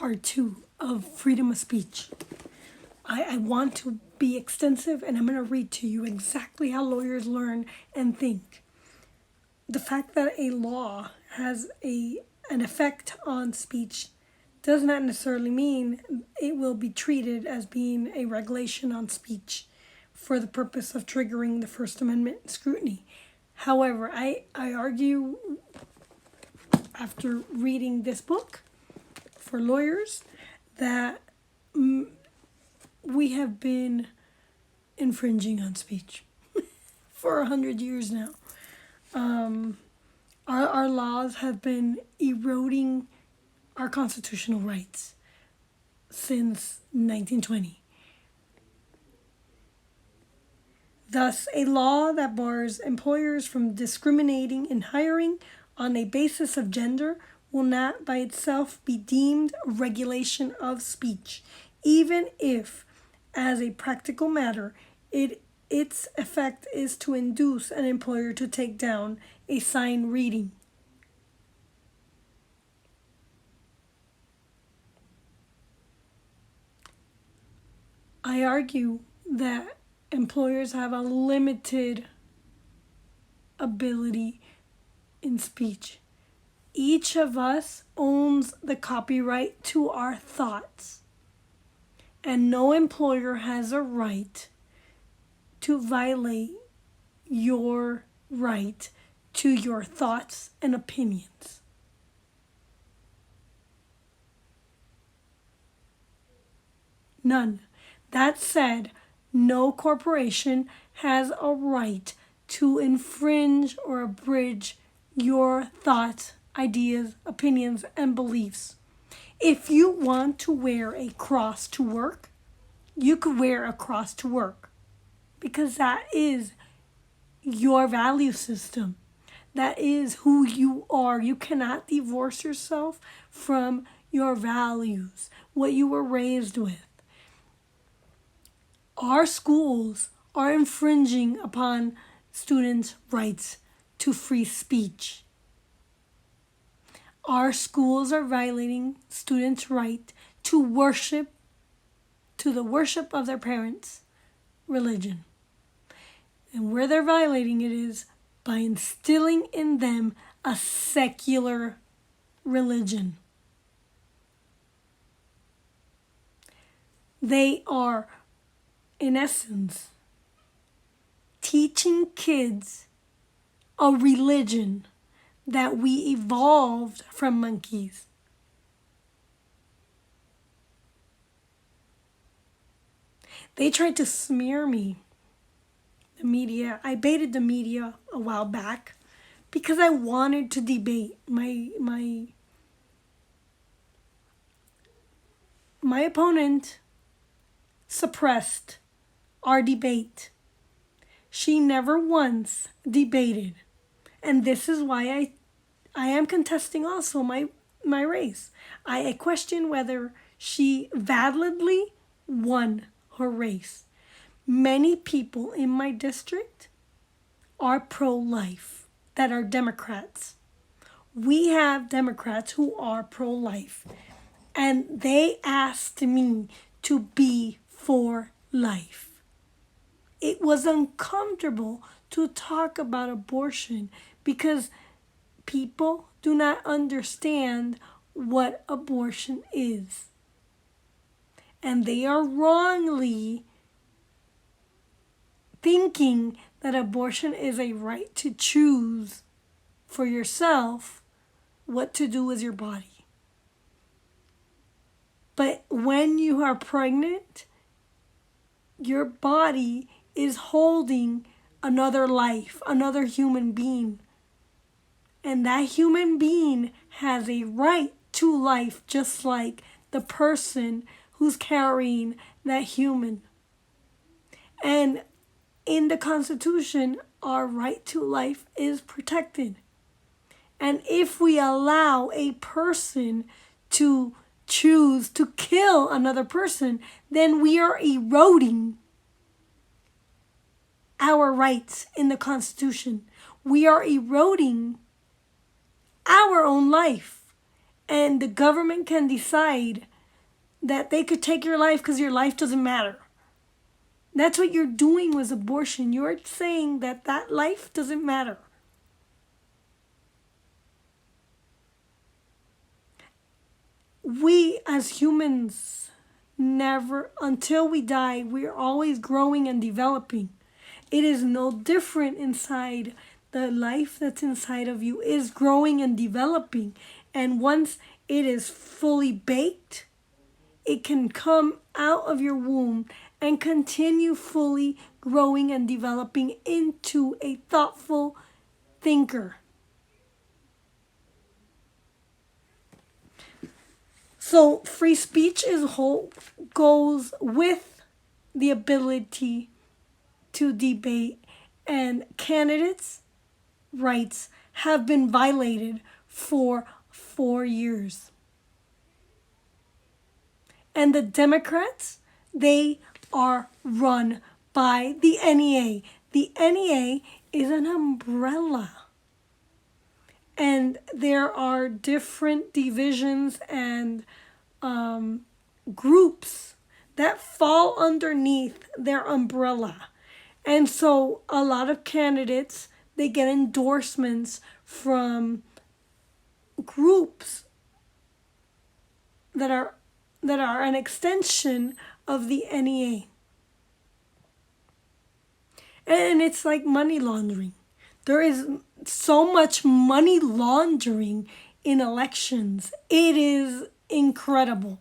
part 2 of freedom of speech. I want to be extensive, and I'm going to read to you exactly how lawyers learn and think. The fact that a law has an effect on speech does not necessarily mean it will be treated as being a regulation on speech for the purpose of triggering the First Amendment scrutiny. However, I argue, after reading this book for lawyers, that we have been infringing on speech for 100 years now. Our laws have been eroding our constitutional rights since 1920. Thus, a law that bars employers from discriminating in hiring on a basis of gender will not by itself be deemed a regulation of speech, even if, as a practical matter, its effect is to induce an employer to take down a sign reading, I argue that employers have a limited ability in speech. Each of us owns the copyright to our thoughts, and no employer has a right to violate your right to your thoughts and opinions. None. That said, no corporation has a right to infringe or abridge your thoughts, ideas, opinions, and beliefs. If you want to wear a cross to work, you could wear a cross to work, because that is your value system. That is who you are. You cannot divorce yourself from your values, what you were raised with. Our schools are infringing upon students' rights to free speech. Our schools are violating students' right to worship, to the worship of their parents' religion. And where they're violating it is by instilling in them a secular religion. They are, in essence, teaching kids a religion that we evolved from monkeys. They tried to smear me. The media. I baited the media a while back because I wanted to debate. My opponent suppressed our debate. She never once debated. And this is why I am contesting also my race. I question whether she validly won her race. Many people in my district are pro-life, that are Democrats. We have Democrats who are pro-life, and they asked me to be for life. It was uncomfortable to talk about abortion because people do not understand what abortion is. And they are wrongly thinking that abortion is a right to choose for yourself what to do with your body. But when you are pregnant, your body is holding another life, another human being. And that human being has a right to life, just like the person who's carrying that human. And in the Constitution, our right to life is protected. And if we allow a person to choose to kill another person, then we are eroding our rights in the Constitution. We are eroding our own life. And the government can decide that they could take your life because your life doesn't matter. That's what you're doing with abortion. You're saying that that life doesn't matter. We as humans never, until we die, we're always growing and developing. It is no different inside. The life that's inside of you is growing and developing. And once it is fully baked, it can come out of your womb and continue fully growing and developing into a thoughtful thinker. So free speech goes with the ability to debate, and candidates' rights have been violated for 4 years. And the Democrats, they are run by the NEA. The NEA is an umbrella. And there are different divisions and groups that fall underneath their umbrella. And so a lot of candidates, they get endorsements from groups that are an extension of the NEA. And it's like money laundering. There is so much money laundering in elections. It is incredible.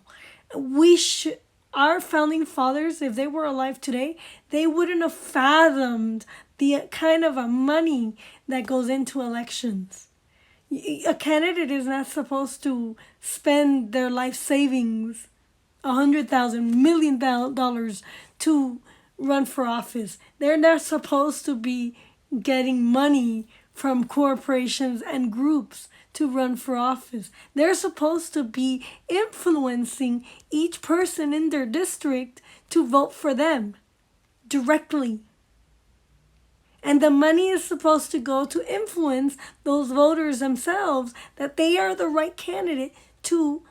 Our founding fathers, if they were alive today, they wouldn't have fathomed the kind of money that goes into elections. A candidate is not supposed to spend their life savings, $100,000, $1 million to run for office. They're not supposed to be getting money from corporations and groups to run for office. They're supposed to be influencing each person in their district to vote for them directly. And the money is supposed to go to influence those voters themselves that they are the right candidate to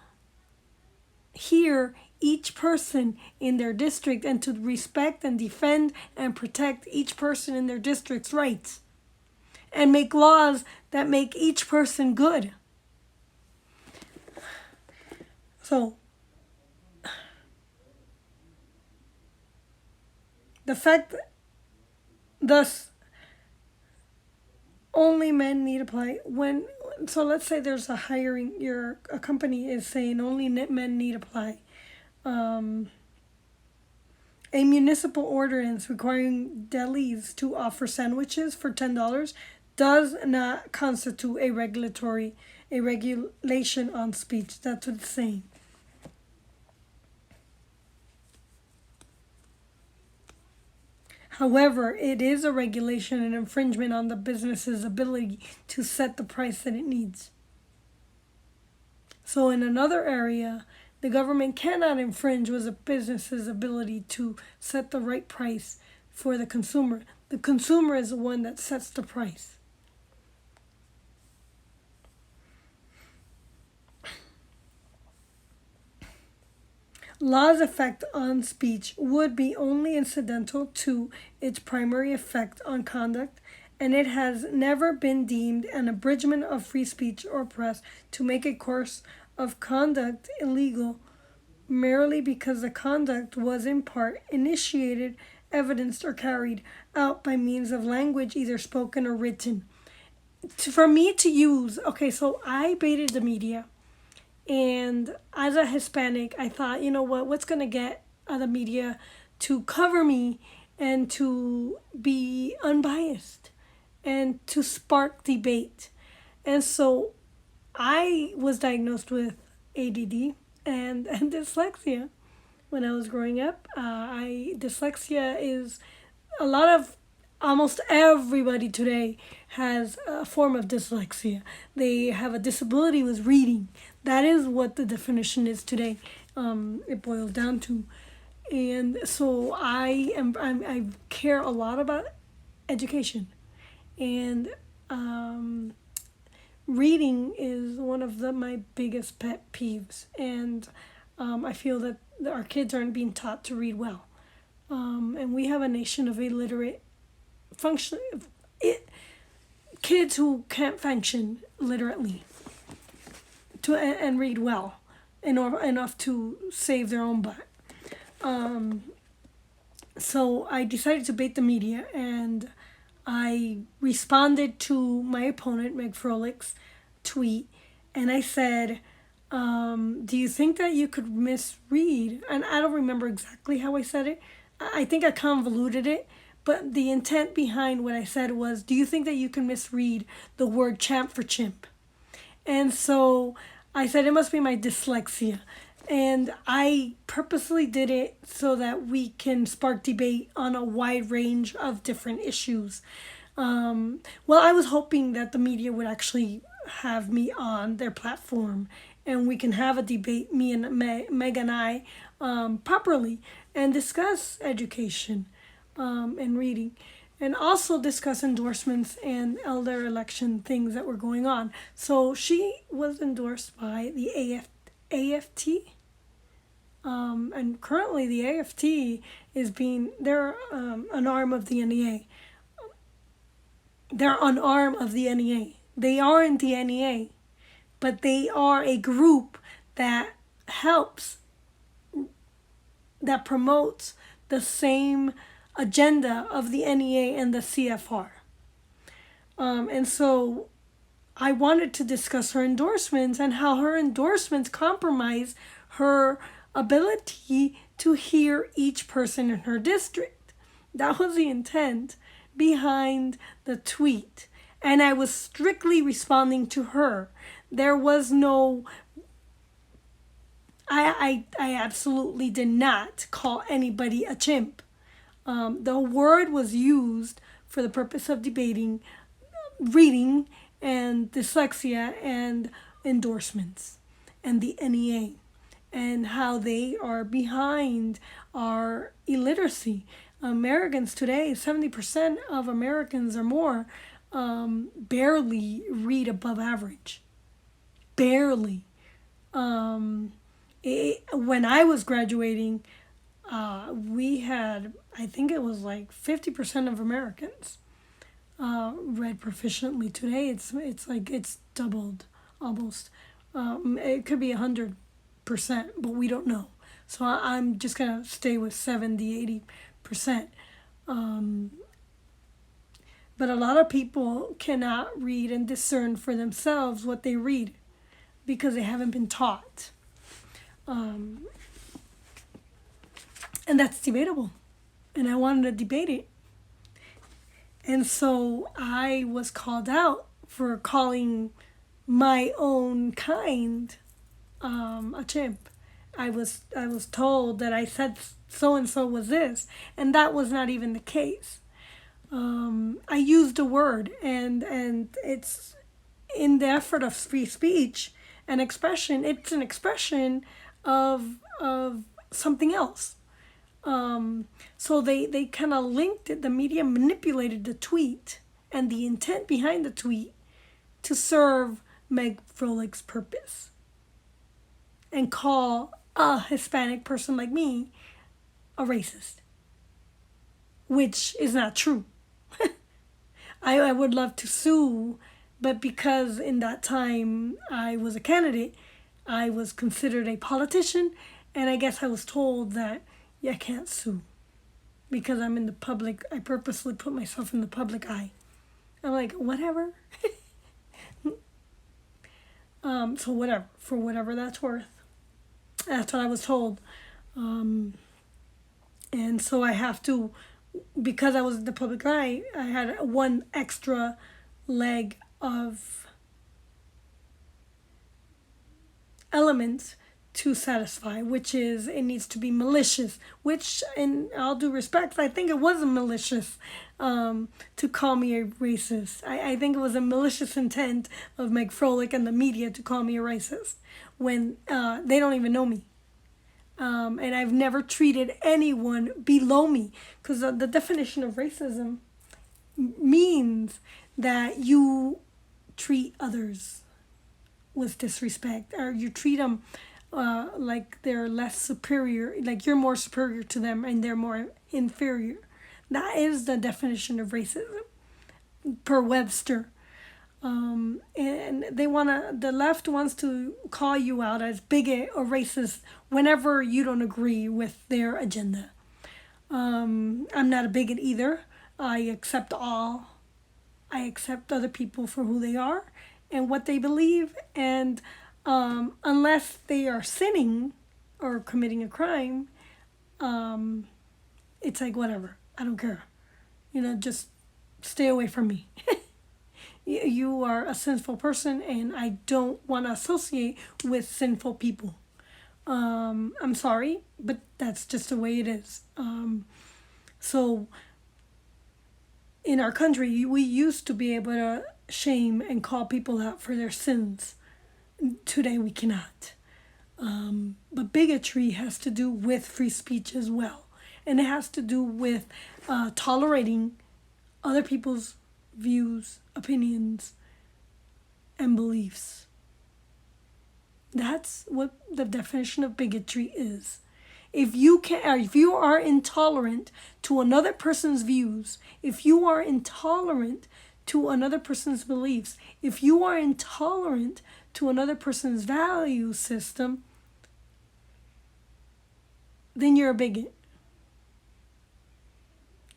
hear each person in their district and to respect and defend and protect each person in their district's rights and make laws that make each person good. So, the fact that thus only men need apply so let's say there's a company is saying only men need apply. A municipal ordinance requiring delis to offer sandwiches for $10 does not constitute a regulation on speech. That's what it's saying. However, it is a regulation and infringement on the business's ability to set the price that it needs. So in another area, the government cannot infringe with a business's ability to set the right price for the consumer. The consumer is the one that sets the price. Law's effect on speech would be only incidental to its primary effect on conduct, and it has never been deemed an abridgment of free speech or press to make a course of conduct illegal merely because the conduct was in part initiated, evidenced, or carried out by means of language either spoken or written. For me to use, so I baited the media. And as a Hispanic, I thought, you know what's going to get the media to cover me and to be unbiased and to spark debate. And so I was diagnosed with ADD and dyslexia when I was growing up. Dyslexia is almost everybody today has a form of dyslexia. They have a disability with reading. That is what the definition is today. It boils down to. And so I care a lot about education. And reading is one of my biggest pet peeves. And I feel that our kids aren't being taught to read well. And we have a nation of illiterate kids who can't function literately and read well enough to save their own butt. So I decided to bait the media, and I responded to my opponent, Meg Froehlich's tweet, and I said, do you think that you could misread? And I don't remember exactly how I said it. I think I convoluted it, but the intent behind what I said was, do you think that you can misread the word champ for chimp? And so I said it must be my dyslexia. And I purposely did it so that we can spark debate on a wide range of different issues. Well, I was hoping that the media would actually have me on their platform and we can have a debate, me and Meg and I, properly and discuss education and reading, and also discuss endorsements and elder election things that were going on. So she was endorsed by the AFT. And currently the AFT they're an arm of the NEA. They're an arm of the NEA. They aren't the NEA, but they are a group that promotes the same agenda of the NEA and the CFR. And so I wanted to discuss her endorsements and how her endorsements compromise her ability to hear each person in her district. That was the intent behind the tweet. And I was strictly responding to her. There was no... I absolutely did not call anybody a chimp. The word was used for the purpose of debating reading and dyslexia and endorsements and the NEA and how they are behind our illiteracy. Americans today, 70% of Americans or more barely read above average. Barely. When I was graduating, we had, I think it was like 50% of Americans read proficiently. Today, it's like it's doubled almost. It could be 100%, but we don't know. So I'm just gonna stay with 70-80%. But a lot of people cannot read and discern for themselves what they read because they haven't been taught. And that's debatable. And I wanted to debate it. And so I was called out for calling my own kind a chimp. I was told that I said so-and-so was this, and that was not even the case. I used a word, and it's in the effort of free speech and expression. It's an expression of something else. So they kind of linked it. The media manipulated the tweet and the intent behind the tweet to serve Meg Froehlich's purpose and call a Hispanic person like me a racist, which is not true. I would love to sue, but because in that time I was a candidate, I was considered a politician, and I guess I was told that I can't sue because I'm in the public. I purposely put myself in the public eye. I'm like, whatever. So whatever, for whatever that's worth. That's what I was told. And so I have to, because I was in the public eye, I had one extra leg of elements to satisfy, which is it needs to be malicious, which in all due respect, I think it wasn't malicious to call me a racist. I think it was a malicious intent of Meg Froehlich and the media to call me a racist when they don't even know me. And I've never treated anyone below me, because the definition of racism means that you treat others with disrespect, or you treat them like they're less superior, like you're more superior to them and they're more inferior. That is the definition of racism per Webster. And the left wants to call you out as bigot or racist whenever you don't agree with their agenda. I'm not a bigot either. I accept all. I accept other people for who they are and what they believe. And unless they are sinning or committing a crime, it's like, whatever. I don't care. Just stay away from me. You are a sinful person, and I don't want to associate with sinful people. I'm sorry, but that's just the way it is. So in our country, we used to be able to shame and call people out for their sins. Today we cannot. But bigotry has to do with free speech as well. And it has to do with tolerating other people's views, opinions, and beliefs. That's what the definition of bigotry is. If you are intolerant to another person's views, if you are intolerant to another person's beliefs, if you are intolerant to another person's value system, then you're a bigot.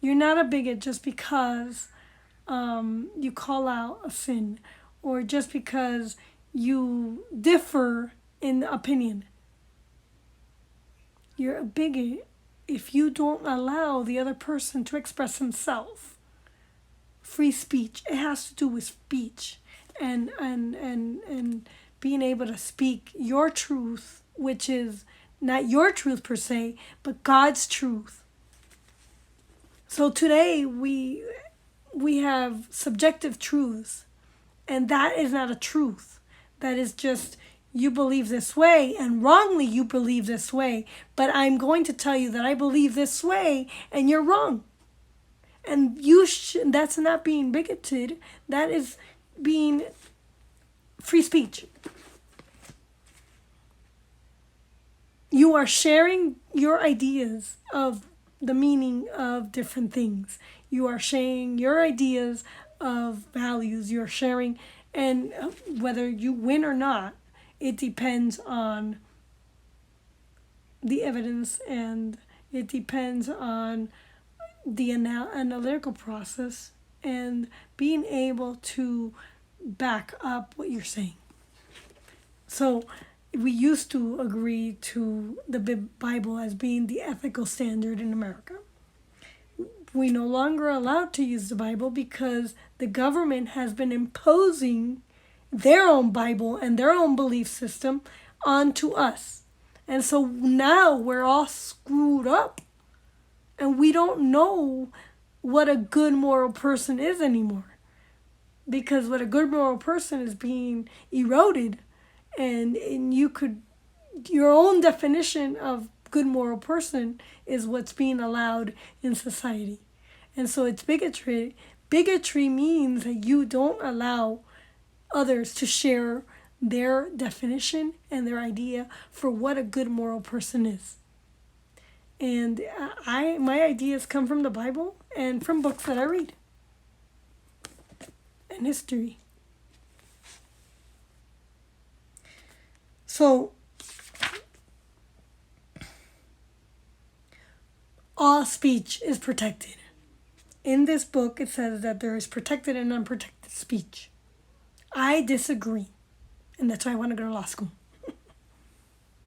You're not a bigot just because you call out a sin or just because you differ in opinion. You're a bigot if you don't allow the other person to express himself. Free speech. It has to do with speech and being able to speak your truth, which is not your truth per se, but God's truth. So today we have subjective truths, and that is not a truth. That is just you believe this way, and wrongly you believe this way, but I'm going to tell you that I believe this way, and you're wrong. And that's not being bigoted. That is being free speech. You are sharing your ideas of the meaning of different things. You are sharing your ideas of values. You're sharing, and whether you win or not, it depends on the evidence, and it depends on the analytical process and being able to back up what you're saying. So we used to agree to the Bible as being the ethical standard in America. We no longer allowed to use the Bible because the government has been imposing their own Bible and their own belief system onto us. And so now we're all screwed up, and we don't know what a good moral person is anymore, because what a good moral person is being eroded, and your own definition of good moral person is what's being allowed in society. And so it's bigotry. Bigotry means that you don't allow others to share their definition and their idea for what a good moral person is. And my ideas come from the Bible and from books that I read and history. So all speech is protected. In this book, it says that there is protected and unprotected speech. I disagree, and that's why I want to go to law school.